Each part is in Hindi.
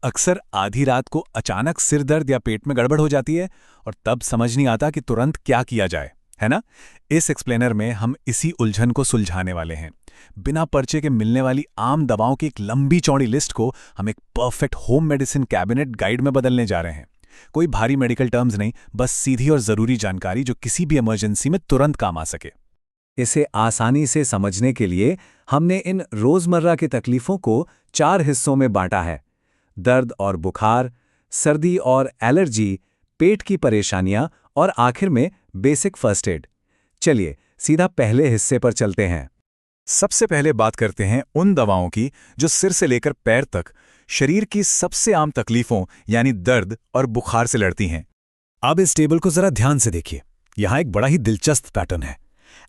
अक्सर आधी रात को अचानक सिर दर्द या पेट में गड़बड़ हो जाती है और तब समझ नहीं आता कि तुरंत क्या किया जाए, है ना? इस एक्सप्लेनर में हम इसी उलझन को सुलझाने वाले हैं। बिना पर्चे के मिलने वाली आम दवाओं की एक लंबी चौड़ी लिस्ट को हम एक perfect home medicine cabinet guide में बदलने जा रहे हैं। कोई भारी मेडिकल टर्म्स नहीं, बस सीधी और ज़रूरी जानकारी जो किसी भी इमरजेंसी में तुरंत काम आ सके। इसे आसानी से समझने के लिए हमने इन रोज़मर्रा की तकलीफ़ों को 4 हिस्सों में बांटा है: दर्द और बुखार, सर्दी और एलर्जी, पेट की परेशानियां और आखिर में बेसिक फर्स्ट एड। चलिए सीधा पहले हिस्से पर चलते हैं। सबसे पहले बात करते हैं उन दवाओं की जो सिर से लेकर पैर तक शरीर की सबसे आम तकलीफों यानी दर्द और बुखार से लड़ती हैं। अब इस टेबल को जरा ध्यान से देखिए। यहाँ एक बड़ा ही दिलचस्प पैटर्न है।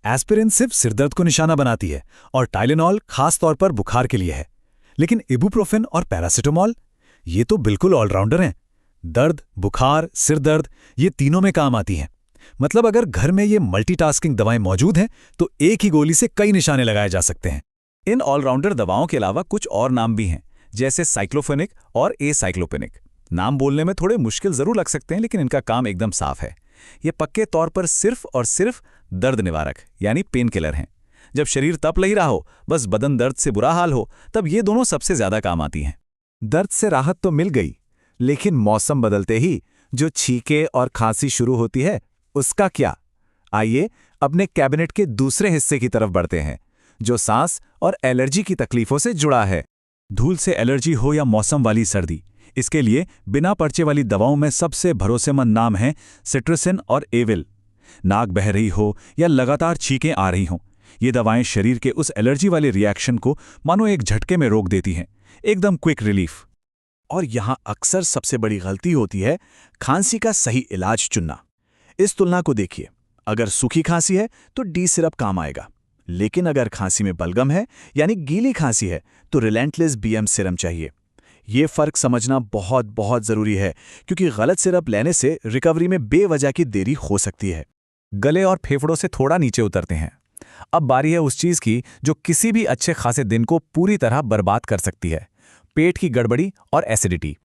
एस्पिरिन सिर्फ सिरदर्द को निशाना बनाती है और टाइलेनॉल खास तौर पर बुखार के लिए है, लेकिन इबुप्रोफेन और पैरासिटामोल ये तो बिल्कुल ऑलराउंडर हैं। दर्द, बुखार, सिर दर्द ये तीनों में काम आती हैं। मतलब अगर घर में ये मल्टीटास्किंग दवाएं मौजूद हैं तो एक ही गोली से कई निशाने लगाए जा सकते हैं। इन ऑलराउंडर दवाओं के अलावा कुछ और नाम भी हैं, जैसे साइक्लोफेनिक और एसाइक्लोपेनिक। नाम बोलने में थोड़े मुश्किल जरूर लग सकते हैं, लेकिन इनका काम एकदम साफ है। ये पक्के तौर पर सिर्फ और सिर्फ दर्द निवारक यानी पेन किलर हैं। जब शरीर तप नहीं रहा हो, बस बदन दर्द से बुरा हाल हो, तब ये दोनों सबसे ज्यादा काम आती हैं। दर्द से राहत तो मिल गई, लेकिन मौसम बदलते ही जो छींके और खांसी शुरू होती है, उसका क्या? आइए अपने कैबिनेट के दूसरे हिस्से की तरफ बढ़ते हैं, जो सांस और एलर्जी की तकलीफों से जुड़ा है। धूल से एलर्जी हो या मौसम वाली सर्दी, इसके लिए बिना पर्चे वाली दवाओं में सबसे भरोसेमंद नाम हैं सिट्रसिन और एविल। नाक बह रही हो या लगातार छींकें आ रही हों, ये दवाएं शरीर के उस एलर्जी वाले रिएक्शन को मानो एक झटके में रोक देती हैं, एकदम क्विक रिलीफ। और यहां अक्सर सबसे बड़ी गलती होती है खांसी का सही इलाज चुनना। इस तुलना को देखिए, अगर सूखी खांसी है तो डी सिरप काम आएगा, लेकिन अगर खांसी में बलगम है यानी गीली खांसी है तो रिलेंटलेस बीएम सिरम चाहिए। ये फर्क समझना बहुत बहुत जरूरी है, क्योंकि गलत सिरप लेने से रिकवरी में बेवजह की देरी हो सकती है। गले और फेफड़ों से थोड़ा नीचे उतरते हैं। अब बारी है उस चीज की जो किसी भी अच्छे खासे दिन को पूरी तरह बर्बाद कर सकती है: पेट की गड़बड़ी और एसिडिटी।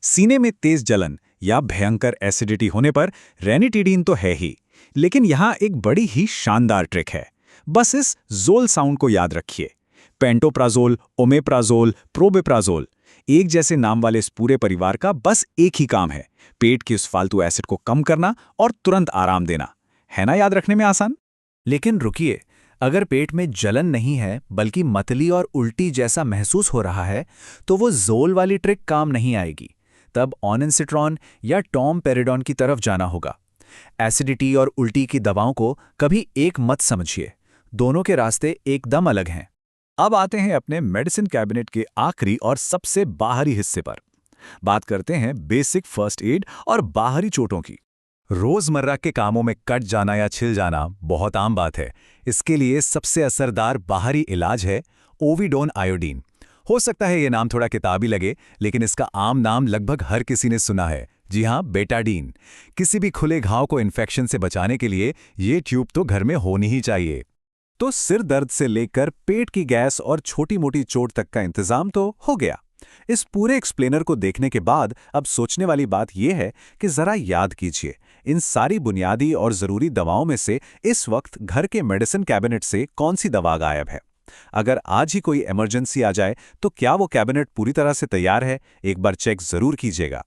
सीने में तेज जलन या भयंकर एसिडिटी होने पर रेनिटिडीन तो है ही, लेकिन यहां एक बड़ी ही शानदार ट्रिक है। बस इस जोल साउंड को याद रखिए। पेंटोप्राजोल, ओमेप्राजोल, प्रोबेप्राजोल, एक जैसे नाम वाले इस पूरे परिवार का बस एक ही काम है: पेट की उस फालतू एसिड को कम करना और तुरंत आराम देना। है ना याद रखने में आसान? लेकिन रुकिए, अगर पेट में जलन नहीं है बल्कि मतली और उल्टी जैसा महसूस हो रहा है, तो वो जोल वाली ट्रिक काम नहीं आएगी। तब ऑनेंसिट्रॉन या टॉमपेरिडॉन की तरफ जाना होगा। एसिडिटी और उल्टी की दवाओं को कभी एक मत समझिए, दोनों के रास्ते एकदम अलग हैं। अब आते हैं अपने मेडिसिन कैबिनेट के आखिरी और सबसे बाहरी हिस्से पर। बात करते हैं बेसिक फर्स्ट एड और बाहरी चोटों की। रोजमर्रा के कामों में कट जाना या छिल जाना बहुत आम बात है। इसके लिए सबसे असरदार बाहरी इलाज है ओविडोन आयोडीन। हो सकता है ये नाम थोड़ा किताबी लगे, लेकिन इसका आम नाम लगभग हर किसी ने सुना है। जी हाँ, बेटाडीन। किसी भी खुले घाव को इन्फेक्शन से बचाने के लिए ये ट्यूब तो घर में होनी ही चाहिए। तो सिर दर्द से लेकर पेट की गैस और छोटी मोटी चोट तक का इंतजाम तो हो गया। इस पूरे एक्सप्लेनर को देखने के बाद अब सोचने वाली बात यह है कि जरा याद कीजिए, इन सारी बुनियादी और जरूरी दवाओं में से इस वक्त घर के मेडिसिन कैबिनेट से कौन सी दवा गायब है? अगर आज ही कोई इमरजेंसी आ जाए तो क्या वो कैबिनेट पूरी तरह से तैयार है? एक बार चेक जरूर कीजिएगा।